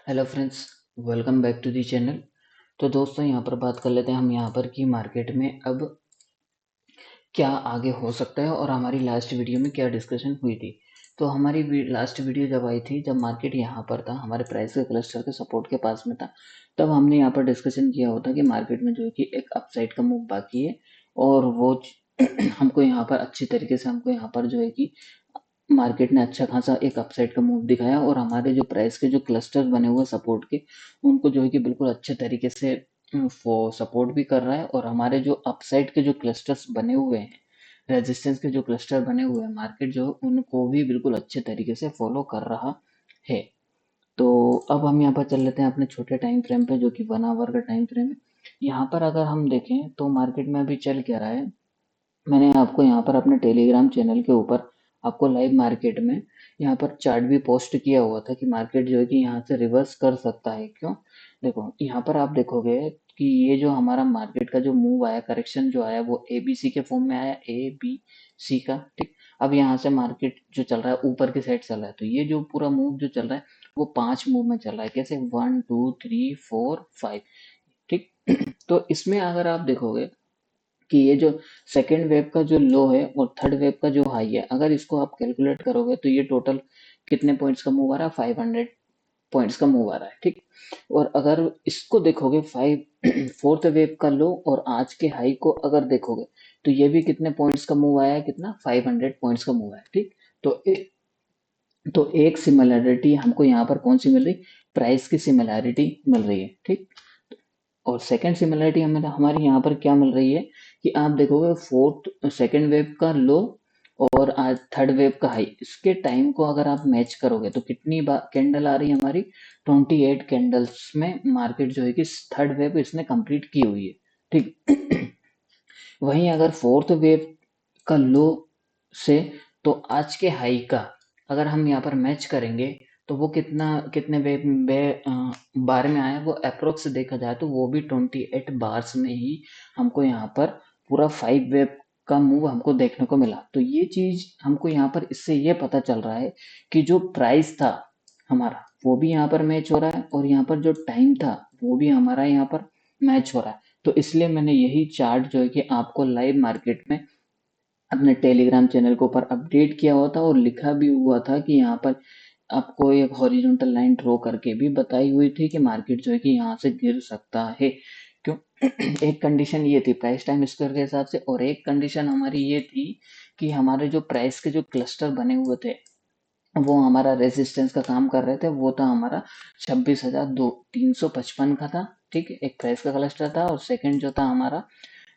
Hello friends, welcome back to the channel. तो दोस्तों यहाँ पर बात कर लेते हैं हम यहाँ पर कि मार्केट में अब क्या आगे हो सकता है और हमारी लास्ट वीडियो में क्या डिस्कशन हुई थी। तो हमारी लास्ट वीडियो जब आई थी, जब मार्केट यहाँ पर था, हमारे प्राइस के क्लस्टर के सपोर्ट के पास में था, तब हमने यहाँ पर डिस्कशन किया होता कि मार्केट में जो है कि एक अपसाइड का मूव बाकी है और वो हमको यहाँ पर अच्छी तरीके से हमको यहाँ पर जो है कि मार्केट ने अच्छा खासा एक अपसाइड का मूव दिखाया और हमारे जो प्राइस के जो क्लस्टर बने हुए सपोर्ट के, उनको जो है कि बिल्कुल अच्छे तरीके से वो सपोर्ट भी कर रहा है। और हमारे जो अपसाइड के जो क्लस्टर्स बने हुए हैं, रेजिस्टेंस के जो क्लस्टर बने हुए हैं, मार्केट जो उनको भी बिल्कुल अच्छे तरीके से फॉलो कर रहा है। तो अब हम यहाँ पर चल लेते हैं अपने छोटे टाइम फ्रेम पे, जो कि 1 आवर का टाइम फ्रेम है। यहाँ पर अगर हम देखें तो मार्केट में अभी चल क्या रहा है, मैंने आपको यहाँ पर अपने टेलीग्राम चैनल के ऊपर आपको लाइव मार्केट में यहाँ पर चार्ट भी पोस्ट किया हुआ था कि मार्केट जो है कि यहाँ से रिवर्स कर सकता है। क्यों? देखो यहाँ पर आप देखोगे कि ये जो हमारा मार्केट का जो मूव आया, करेक्शन जो आया, वो ए बी सी के फॉर्म में आया, ए बी सी का। ठीक, अब यहाँ से मार्केट जो चल रहा है ऊपर की साइड चल रहा है, तो ये जो पूरा मूव जो चल रहा है वो 5 मूव में चल रहा है। कैसे? 1 2 3 4 5। ठीक तो इसमें अगर आप देखोगे कि ये जो सेकेंड वेव का जो लो है और थर्ड वेव का जो हाई है, अगर इसको आप कैलकुलेट करोगे तो ये टोटल कितने पॉइंट्स का मूव आ रहा है? 500 पॉइंट्स का मूव आ रहा है। ठीक, और अगर इसको देखोगे फाइव फोर्थ वेव का लो और आज के हाई को अगर देखोगे तो ये भी कितने पॉइंट्स का मूव आया है? कितना? 500 पॉइंट्स का मूव आया है। ठीक, तो एक सिमिलैरिटी हमको यहाँ पर कौन सी मिल रही? प्राइस की सिमिलैरिटी मिल रही है। ठीक, और सेकंड सिमिलरिटी हमें हमारी यहाँ पर क्या मिल रही है कि आप देखोगे फोर्थ सेकंड वेव का लो और आज थर्ड वेव का हाई, इसके टाइम को अगर आप मैच करोगे तो कितनी कैंडल आ रही है हमारी? 28 कैंडल्स में मार्केट जो है कि थर्ड वेव इसने कंप्लीट की हुई है। ठीक वहीं अगर फोर्थ वेव का लो से तो आज के हाई का अगर हम यहाँ पर मैच करेंगे तो वो कितने बार में आया? वो अप्रोक्स देखा जाए तो वो भी 28 बार्स में ही हमको यहाँ पर पूरा 5 वेव का मूव हमको देखने को मिला। तो ये चीज हमको यहाँ पर इससे ये पता चल रहा है कि जो प्राइस था हमारा वो भी यहाँ पर मैच हो रहा है और यहाँ पर जो टाइम था वो भी हमारा यहाँ पर मैच हो रहा है। तो इसलिए मैंने यही चार्ट जो है कि आपको लाइव मार्केट में अपने टेलीग्राम चैनल के ऊपर अपडेट किया हुआ था और लिखा भी हुआ था कि यहाँ पर आपको एक हॉरिजॉन्टल लाइन ड्रॉ करके भी बताई हुई थी कि मार्केट जो है कि यहाँ से गिर सकता है। क्यों? एक कंडीशन ये थी प्राइस टाइम स्क्वायर के हिसाब से, और एक कंडीशन हमारी ये थी कि हमारे जो प्राइस के जो क्लस्टर बने हुए थे वो हमारा रेजिस्टेंस का काम कर रहे थे। वो था हमारा 26,355 का था। ठीक है, एक प्राइस का क्लस्टर था और सेकंड जो था हमारा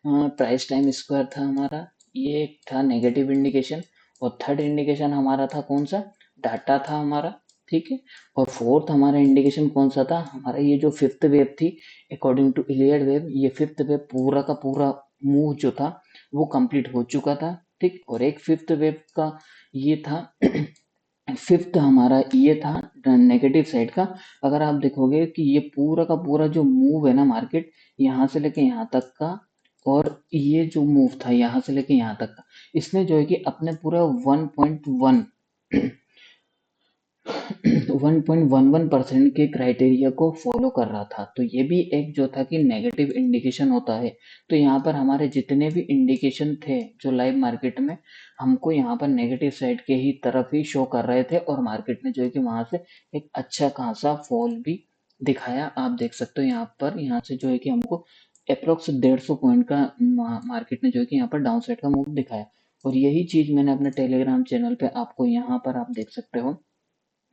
प्राइस टाइम स्क्वायर था हमारा, ये एक था नेगेटिव इंडिकेशन। और थर्ड इंडिकेशन हमारा था कौन सा? डाटा था हमारा। ठीक है, और फोर्थ हमारा इंडिकेशन कौन सा था? हमारा ये जो फिफ्थ वेव थी अकॉर्डिंग टू इलियड वेव, ये फिफ्थ वेव पूरा का पूरा मूव जो था वो कंप्लीट हो चुका था। ठीक, और एक फिफ्थ वेव का ये था फिफ्थ हमारा ये था नेगेटिव साइड का। अगर आप देखोगे कि ये पूरा का पूरा जो मूव है ना मार्केट, यहाँ से लेके यहाँ तक का, और ये जो मूव था यहाँ से लेके यहाँ तक का, इसने जो है कि अपने पूरा 1.11% के क्राइटेरिया को फॉलो कर रहा था। तो ये भी एक जो था कि नेगेटिव इंडिकेशन होता है। तो यहाँ पर हमारे जितने भी इंडिकेशन थे जो लाइव मार्केट में हमको यहाँ पर नेगेटिव साइड के ही तरफ ही शो कर रहे थे, और मार्केट ने जो है कि वहां से एक अच्छा खासा फॉल भी दिखाया। आप देख सकते हो यहाँ पर, यहाँ से जो है कि हमको अप्रोक्स 150 पॉइंट का मार्केट ने जो है कि यहाँ पर डाउन साइड का मूव दिखाया। और यही चीज मैंने अपने टेलीग्राम चैनल पे आपको यहाँ पर आप देख सकते हो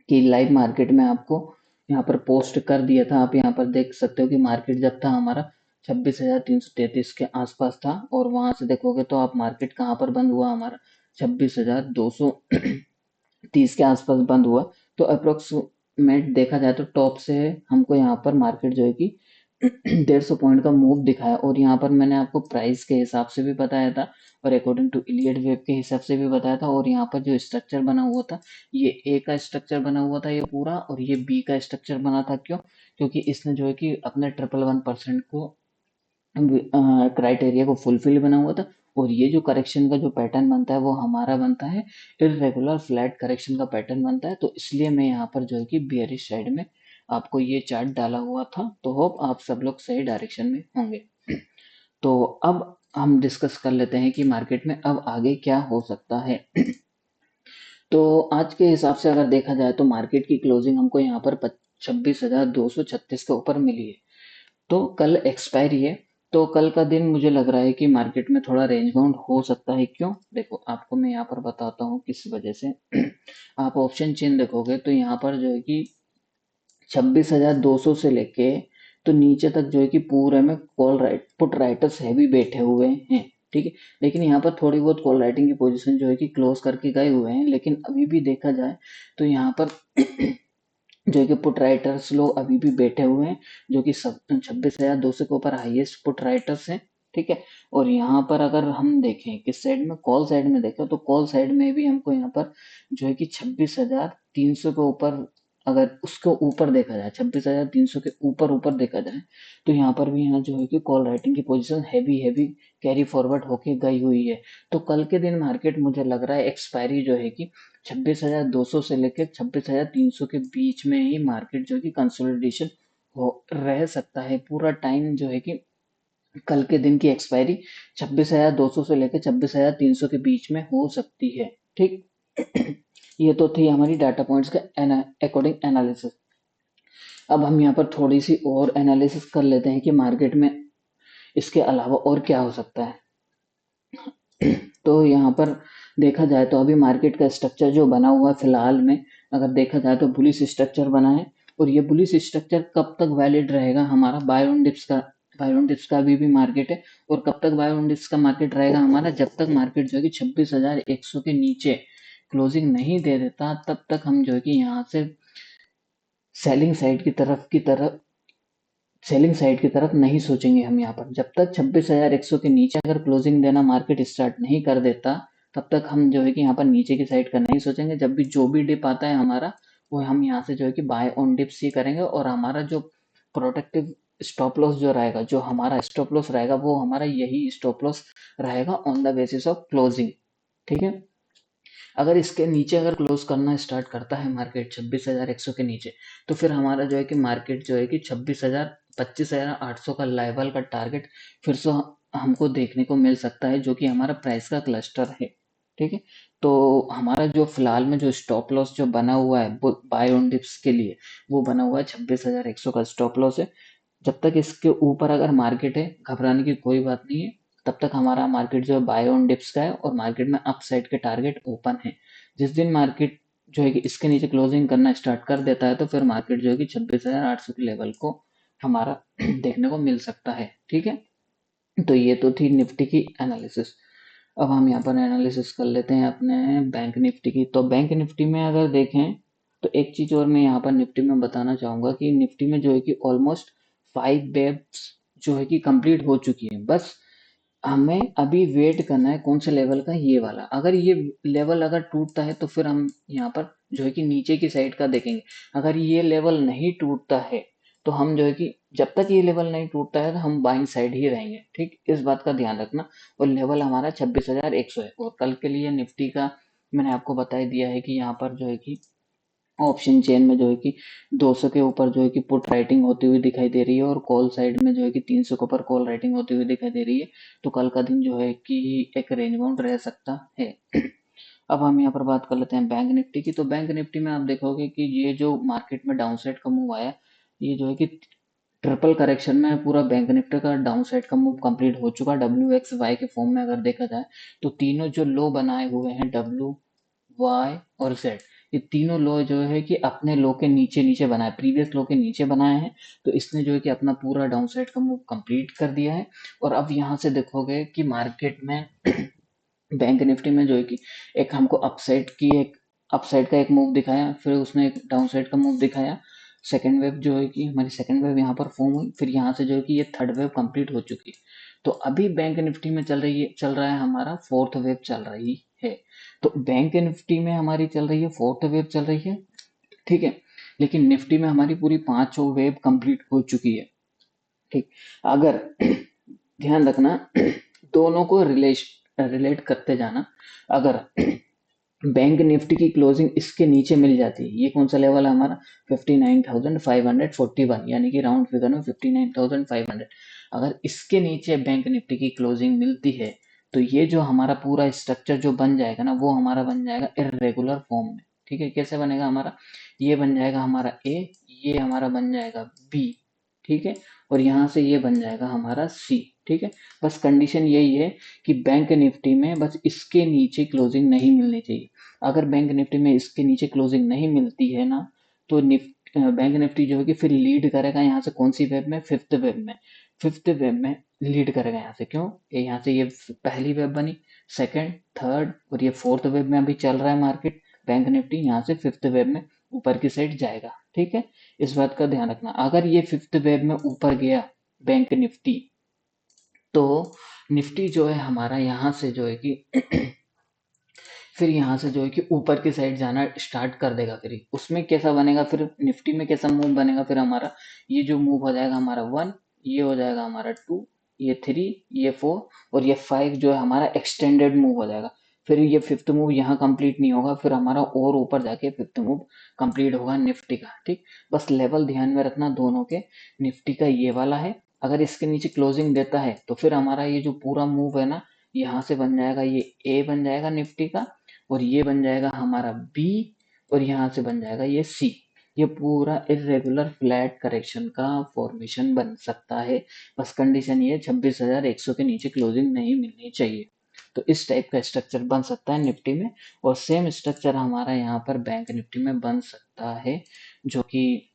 कि लाइव मार्केट में आपको यहाँ पर पोस्ट कर दिया था। आप यहाँ पर देख सकते हो कि मार्केट जब था हमारा 26,333 के आसपास था, और वहां से देखोगे तो आप मार्केट कहाँ पर बंद हुआ? हमारा 26,230 के आसपास बंद हुआ। तो अप्रोक्सीमेट देखा जाए तो टॉप से हमको यहाँ पर मार्केट जो है कि 150 पॉइंट का मूव दिखाया। और यहाँ पर मैंने आपको प्राइस के हिसाब से भी बताया था और अकॉर्डिंग टू इलियड वेव के हिसाब से भी बताया था। और यहाँ पर जो स्ट्रक्चर बना हुआ था, ये ए का स्ट्रक्चर बना हुआ था ये पूरा, और ये बी का स्ट्रक्चर बना था। क्यों? क्योंकि इसने जो है कि अपने 111% को क्राइटेरिया को फुलफिल बना हुआ था। और ये जो करेक्शन का जो पैटर्न बनता है वो हमारा बनता है इररेगुलर फ्लैट करेक्शन का पैटर्न बनता है। तो इसलिए मैं यहाँ पर जो है कि बियरिश साइड में आपको ये चार्ट डाला हुआ था। तो होप आप सब लोग सही डायरेक्शन में होंगे। तो अब हम डिस्कस कर लेते हैं कि मार्केट में अब आगे क्या हो सकता है। तो आज के हिसाब से अगर देखा जाए तो मार्केट की क्लोजिंग हमको यहाँ पर 26,236 के ऊपर मिली है। तो कल एक्सपायरी है, तो कल का दिन मुझे लग रहा है कि मार्केट में थोड़ा रेंज बाउंड हो सकता है। क्यों? देखो आपको मैं यहाँ पर बताता हूँ किस वजह से। आप ऑप्शन चेन देखोगे तो यहाँ पर जो है कि 26,200 से लेके तो नीचे तक जो है कि पूरे में call right put writers heavy बैठे हुए हैं। ठीक है, लेकिन यहाँ पर थोड़ी बहुत कॉल राइटिंग की पोजीशन जो है कि क्लोज करके गए हुए हैं, लेकिन अभी भी देखा जाए तो यहाँ पर जो है कि पुट राइटर्स लोग अभी भी बैठे हुए हैं, जो कि सब 26,200 के ऊपर हाईएस्ट पुट राइटर्स हैं। ठीक है, और यहाँ पर अगर हम देखें किस साइड में, कॉल साइड में देखें तो कॉल साइड में भी हमको यहाँ पर जो है कि 26,300 के ऊपर, अगर उसके ऊपर देखा जाए 26,300 के ऊपर ऊपर देखा जाए तो यहाँ पर भी यहाँ जो है कि कॉल राइटिंग की position heavy heavy carry forward होके गई हुई है। तो कल के दिन मार्केट मुझे लग रहा है एक्सपायरी जो है कि 26,200 से लेकर 26,300 के बीच में ही मार्केट जो है कि कंसोलिडेशन हो रह सकता है। पूरा टाइम जो है कि कल के दिन की एक्सपायरी 26,200 से लेकर 26,300 के बीच में हो सकती है। ठीक। ये तो थी हमारी डाटा पॉइंट्स का अकॉर्डिंग एनालिसिस। अब हम यहाँ पर थोड़ी सी और एनालिसिस कर लेते हैं कि मार्केट में इसके अलावा और क्या हो सकता है। तो यहाँ पर देखा जाए तो अभी मार्केट का स्ट्रक्चर जो बना हुआ है फिलहाल में, अगर देखा जाए तो बुलिश स्ट्रक्चर बना है। और ये बुलिश स्ट्रक्चर कब तक वैलिड रहेगा? हमारा बाय ऑन डिप्स का, बाय ऑन डिप्स का भी मार्केट है। और कब तक बाय ऑन डिप्स का मार्केट रहेगा हमारा? जब तक मार्केट जो है कि 26,100 के नीचे क्लोजिंग नहीं दे देता, तब तक हम जो है कि यहाँ से सेलिंग साइड की तरफ सेलिंग साइड की तरफ नहीं सोचेंगे हम यहाँ पर। जब तक 26,100 के नीचे अगर क्लोजिंग देना मार्केट स्टार्ट नहीं कर देता, तब तक हम जो है कि यहाँ पर नीचे की साइड का नहीं सोचेंगे। जब भी जो भी डिप आता है हमारा, वो हम यहाँ से जो है कि बाय ऑन डिप्स ही करेंगे। और हमारा जो प्रोटेक्टिव स्टॉप लॉस जो रहेगा, जो हमारा स्टॉप लॉस रहेगा, वो हमारा यही स्टॉप लॉस रहेगा on the basis of closing. ठीक है, अगर इसके नीचे अगर क्लोज करना स्टार्ट करता है मार्केट 26,100 के नीचे, तो फिर हमारा जो है कि मार्केट जो है कि 25,800 का लेवल का टारगेट फिर से हमको देखने को मिल सकता है, जो कि हमारा प्राइस का क्लस्टर है। ठीक है, तो हमारा जो फिलहाल में जो स्टॉप लॉस जो बना हुआ है बाय ऑन डिप्स के लिए, वो बना हुआ है 26,100 का स्टॉप लॉस है। जब तक इसके ऊपर अगर मार्केट है, घबराने की कोई बात नहीं है। तब तक हमारा मार्केट जो है बाय ऑन डिप्स का है और मार्केट में अपसाइड के टारगेट ओपन है। जिस दिन मार्केट जो है कि इसके नीचे क्लोजिंग करना स्टार्ट कर देता है, तो फिर मार्केट जो है कि 26,800 के लेवल को हमारा देखने को मिल सकता है। ठीक है, तो ये तो थी निफ्टी की एनालिसिस। अब हम यहाँ पर एनालिसिस कर लेते हैं अपने बैंक निफ्टी की। तो बैंक निफ्टी में अगर देखें तो एक चीज और मैं यहाँ पर निफ्टी में बताना चाहूंगा कि निफ्टी में जो है कि ऑलमोस्ट 5 वेव्स जो है कि कंप्लीट हो चुकी है। बस हमें अभी वेट करना है कौन से लेवल का, ये वाला। अगर ये लेवल अगर टूटता है तो फिर हम यहाँ पर जो है कि नीचे की साइड का देखेंगे। अगर ये लेवल नहीं टूटता है तो हम जो है कि जब तक ये लेवल नहीं टूटता है तो हम बाइंग साइड ही रहेंगे। ठीक, इस बात का ध्यान रखना। और लेवल हमारा 26,100 है। और कल के लिए निफ्टी का मैंने आपको बता ही दिया है कि यहाँ पर जो है कि ऑप्शन चेन में जो है कि 200 के ऊपर जो है कि पुट राइटिंग होती हुई दिखाई दे रही है, और कॉल साइड में जो है कि 300 के ऊपर कॉल राइटिंग होती हुई दिखाई दे रही है। तो कल का दिन जो है कि एक रेंज बाउंड रह सकता है। अब हम यहाँ पर बात कर लेते हैं बैंक निफ्टी की। तो बैंक निफ्टी में आप देखोगे कि ये जो मार्केट में डाउन साइड का मूव आया, ये जो है कि ट्रिपल करेक्शन में पूरा बैंक निफ्टी का डाउन साइड का मूव कंप्लीट हो चुका। WXY के फॉर्म में अगर देखा जाए तो तीनों जो लो बनाए हुए हैं, WY और Z, ये तीनों लो जो है कि अपने लो के नीचे नीचे बनाए, प्रीवियस लो के नीचे बनाए हैं। तो इसने जो है कि अपना पूरा डाउन साइड का मूव कंप्लीट कर दिया है। और अब यहाँ से देखोगे कि मार्केट में बैंक निफ्टी में जो है कि एक हमको अपसाइड का एक मूव दिखाया, फिर उसने एक डाउन साइड का मूव दिखाया। सेकेंड वेव जो है कि हमारी सेकेंड वेव यहाँ पर फॉर्म हुई, फिर यहाँ से जो है कि ये थर्ड वेव कंप्लीट हो चुकी। तो अभी बैंक निफ्टी में चल रहा है हमारा फोर्थ वेव चल रही है। तो बैंक निफ्टी में हमारी चल रही है फोर्थ वेव चल रही है। ठीक है, लेकिन निफ्टी में हमारी पूरी पांचों वेव कंप्लीट हो चुकी है। ठीक, अगर ध्यान रखना दोनों को रिलेट करते जाना। अगर बैंक निफ्टी की क्लोजिंग इसके नीचे मिल जाती है, ये कौन सा लेवल है हमारा 59,541, यानी कि राउंड फिगर में 59,500। अगर इसके नीचे बैंक निफ्टी की क्लोजिंग मिलती है तो ये जो हमारा पूरा स्ट्रक्चर जो बन जाएगा ना, वो हमारा बन जाएगा इरेगुलर फॉर्म में। ठीक है, कैसे बनेगा हमारा, ये बन जाएगा हमारा ए, ये हमारा बन जाएगा बी, ठीक है, और यहाँ से ये बन जाएगा हमारा सी। ठीक है, बस कंडीशन यही है कि बैंक निफ्टी में बस इसके नीचे क्लोजिंग नहीं मिलनी चाहिए। अगर बैंक निफ्टी में इसके नीचे क्लोजिंग नहीं मिलती है ना, तो बैंक निफ्टी जो है कि फिर लीड करेगा यहाँ से कौन सी वेब में, फिफ्थ वेब में। फिफ्थ वेब में लीड करेगा यहाँ से, क्यों, यहाँ से ये पहली वेब बनी, सेकंड, थर्ड और ये फोर्थ वेब में अभी चल रहा है मार्केट। बैंक निफ्टी यहाँ से फिफ्थ वेब में ऊपर की साइड जाएगा। ठीक है, इस बात का ध्यान रखना। अगर ये फिफ्थ वेब में ऊपर गया बैंक निफ्टी, तो निफ्टी जो है हमारा यहाँ से जो है कि फिर यहाँ से जो है कि ऊपर की साइड जाना स्टार्ट कर देगा। फिर उसमें कैसा बनेगा, फिर निफ्टी में कैसा मूव बनेगा, फिर हमारा ये जो मूव हो जाएगा हमारा 1, ये हो जाएगा हमारा 2, ये 3, ये 4 और ये 5 जो है हमारा एक्सटेंडेड मूव हो जाएगा। फिर ये फिफ्थ मूव यहाँ कंप्लीट नहीं होगा, फिर हमारा और ऊपर जाके फिफ्थ मूव कंप्लीट होगा निफ्टी का। ठीक, बस लेवल ध्यान में रखना दोनों के। निफ्टी का ये वाला है, अगर इसके नीचे क्लोजिंग देता है तो फिर हमारा ये जो पूरा मूव है ना, यहाँ से बन जाएगा ये ए बन जाएगा निफ्टी का, और ये बन जाएगा हमारा बी, और यहाँ से बन जाएगा ये सी। ये पूरा इरेगुलर फ्लैट करेक्शन का फॉर्मेशन बन सकता है। बस कंडीशन ये 26,100 के नीचे क्लोजिंग नहीं मिलनी चाहिए। तो इस टाइप का स्ट्रक्चर बन सकता है निफ्टी में, और सेम स्ट्रक्चर हमारा यहाँ पर बैंक निफ्टी में बन सकता है, जो कि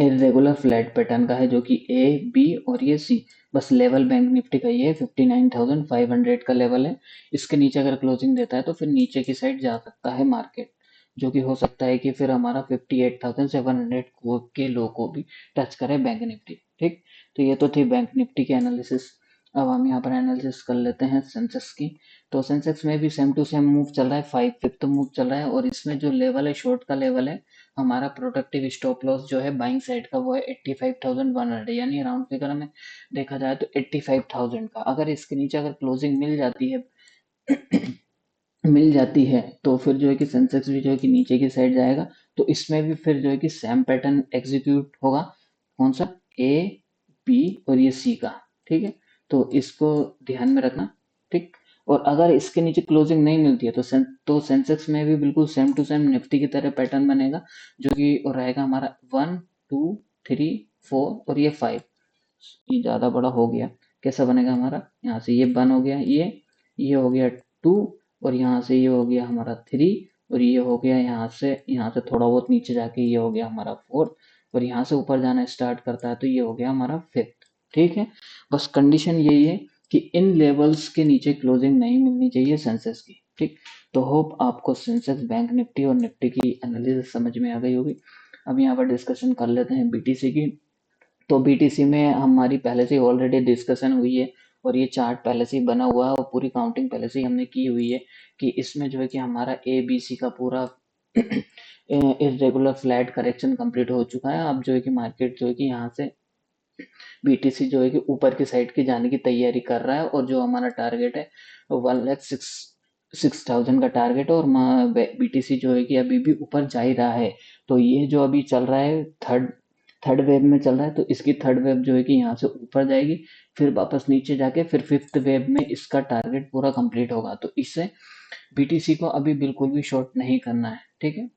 इरेगुलर फ्लैट पैटर्न का है, जो कि ए, बी और ये सी। बस लेवल बैंक निफ्टी का ये 59,500 का लेवल है। इसके नीचे अगर क्लोजिंग देता है तो फिर नीचे की साइड जा सकता है मार्केट, जो कि हो सकता है कि फिर हमारा 58,700 के लो को भी टच करे बैंक निफ्टी। ठीक, तो ये तो थी बैंक निफ्टी की एनालिसिस। अब हम यहाँ पर एनालिसिस कर लेते हैं सेंसेक्स की। तो सेंसेक्स में भी सेम टू सेम मूव चल रहा है, 5 फिफ्थ मूव चल रहा है, और इसमें जो लेवल है शॉर्ट का लेवल है हमारा प्रोडक्टिव स्टॉप लॉस जो है बाइंग साइड का, वो है 85,100, यानी राउंड फिगर में देखा जाए तो 85,000 का। अगर इसके नीचे अगर क्लोजिंग मिल जाती है मिल जाती है तो फिर जो है कि सेंसेक्स भी जो है कि नीचे की साइड जाएगा। तो इसमें भी फिर जो है कि सेम पैटर्न एग्जीक्यूट होगा, कौन सा, ए, बी और ये सी का। ठीक है, तो इसको ध्यान में रखना। ठीक, और अगर इसके नीचे क्लोजिंग नहीं मिलती है तो सेंसेक्स में भी बिल्कुल सेम टू सेम निफ्टी की तरह पैटर्न बनेगा, जो कि रहेगा हमारा 1, 2, 3, 4 और ये 5। ये ज्यादा बड़ा हो गया, कैसा बनेगा हमारा, यहाँ से ये 1 हो गया, ये हो गया 2, और यहाँ से ये हो गया हमारा 3, और ये हो गया यहाँ से थोड़ा बहुत नीचे जाके ये हो गया हमारा 4, और यहाँ से ऊपर जाना स्टार्ट करता है तो ये हो गया हमारा 5th। ठीक है, बस कंडीशन यही है कि इन लेवल्स के नीचे क्लोजिंग नहीं मिलनी चाहिए सेंसेक्स की। ठीक, तो होप आपको सेंसेक्स, बैंक निफ्टी और निफ्टी की एनालिसिस समझ में आ गई होगी। अब यहाँ पर डिस्कशन कर लेते हैं बीटीसी की। तो बीटीसी में हमारी पहले से ऑलरेडी डिस्कशन हुई है, और ये चार्ट पहले से ही बना हुआ है, और पूरी काउंटिंग पहले से ही हमने की हुई है कि इसमें जो है कि हमारा ए बी सी का पूरा इरेगुलर फ्लैट करेक्शन कंप्लीट हो चुका है। अब जो है कि मार्केट जो है कि यहाँ से बीटीसी जो है कि ऊपर की साइड की जाने की तैयारी कर रहा है, और जो हमारा टारगेट है 1,06,000 का टारगेट है, और बीटीसी जो है कि अभी भी ऊपर जा ही रहा है। तो ये जो अभी चल रहा है थर्ड थर्ड वेव में चल रहा है, तो इसकी थर्ड वेव जो है कि यहाँ से ऊपर जाएगी, फिर वापस नीचे जाके फिर फिफ्थ वेव में इसका टारगेट पूरा कंप्लीट होगा। तो इससे बीटीसी को अभी बिल्कुल भी शॉर्ट नहीं करना है। ठीक है,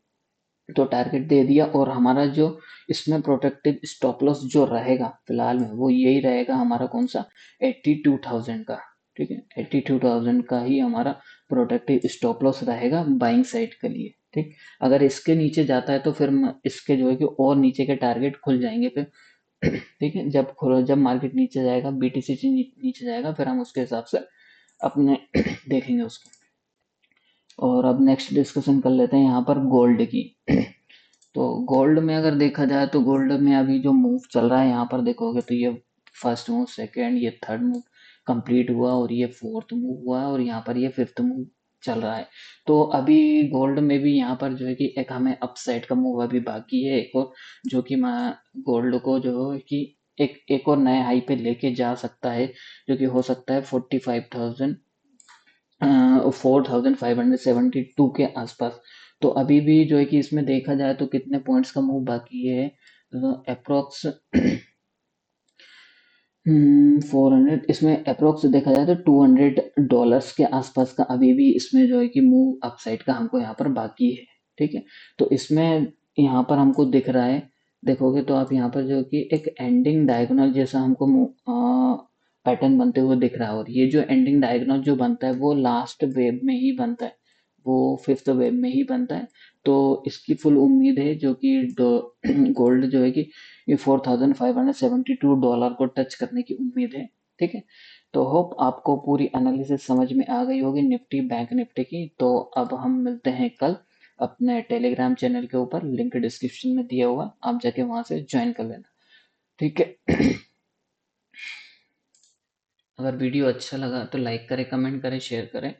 तो टारगेट दे दिया, और हमारा जो इसमें प्रोटेक्टिव स्टॉप लॉस जो रहेगा फिलहाल में, वो यही रहेगा हमारा, कौन सा, 82,000 का। ठीक है, 82,000 का ही हमारा प्रोटेक्टिव स्टॉप लॉस रहेगा बाइंग साइड के लिए। ठीक, अगर इसके नीचे जाता है तो फिर इसके जो है कि और नीचे के टारगेट खुल जाएंगे फिर। ठीक है, जब मार्केट नीचे जाएगा, बीटीसी नीचे जाएगा, फिर हम उसके हिसाब से अपने देखेंगे उसको। और अब नेक्स्ट डिस्कशन कर लेते हैं यहाँ पर गोल्ड की। तो गोल्ड में अगर देखा जाए तो गोल्ड में अभी जो मूव चल रहा है, यहाँ पर देखोगे तो ये फर्स्ट मूव, सेकेंड, ये थर्ड मूव कंप्लीट हुआ, और ये फोर्थ मूव हुआ, और यहाँ पर ये फिफ्थ मूव चल रहा है। तो अभी गोल्ड में भी यहाँ पर जो है कि एक हमें अपसाइड का मूव अभी बाकी है एक और, जो कि मैं गोल्ड को जो है कि एक और नए हाई पे लेके जा सकता है, जो कि हो सकता है 45,000 4572 के आसपास। तो अभी भी जो है कि इसमें देखा जाए तो कितने पॉइंट्स का मूव बाकी है, अप्रोक्स 400, इसमें अप्रोक्स देखा जाए तो $200 के आसपास का अभी भी इसमें जो है कि मूव अपसाइड का हमको यहाँ पर बाकी है। ठीक है, तो इसमें यहाँ पर हमको दिख रहा है, देखोगे तो आप यहाँ पर जो कि एक एंडिंग डायगोनल जैसा हमको पैटर्न बनते हुए दिख रहा है, और ये जो एंडिंग डायगोनल जो बनता है वो लास्ट वेव में ही बनता है, वो फिफ्थ वेव में ही बनता है। तो इसकी फुल उम्मीद है जो कि गोल्ड जो है कि ये $4572 को टच करने की उम्मीद है। ठीक है, तो होप आपको पूरी एनालिसिस समझ में आ गई होगी निफ्टी बैंक निफ्टी की। तो अब हम मिलते हैं कल अपने टेलीग्राम चैनल के ऊपर, लिंक डिस्क्रिप्शन में दिया हुआ, आप जाके वहां से ज्वाइन कर लेना। ठीक है। अगर वीडियो अच्छा लगा तो लाइक करें, कमेंट करें, शेयर करें।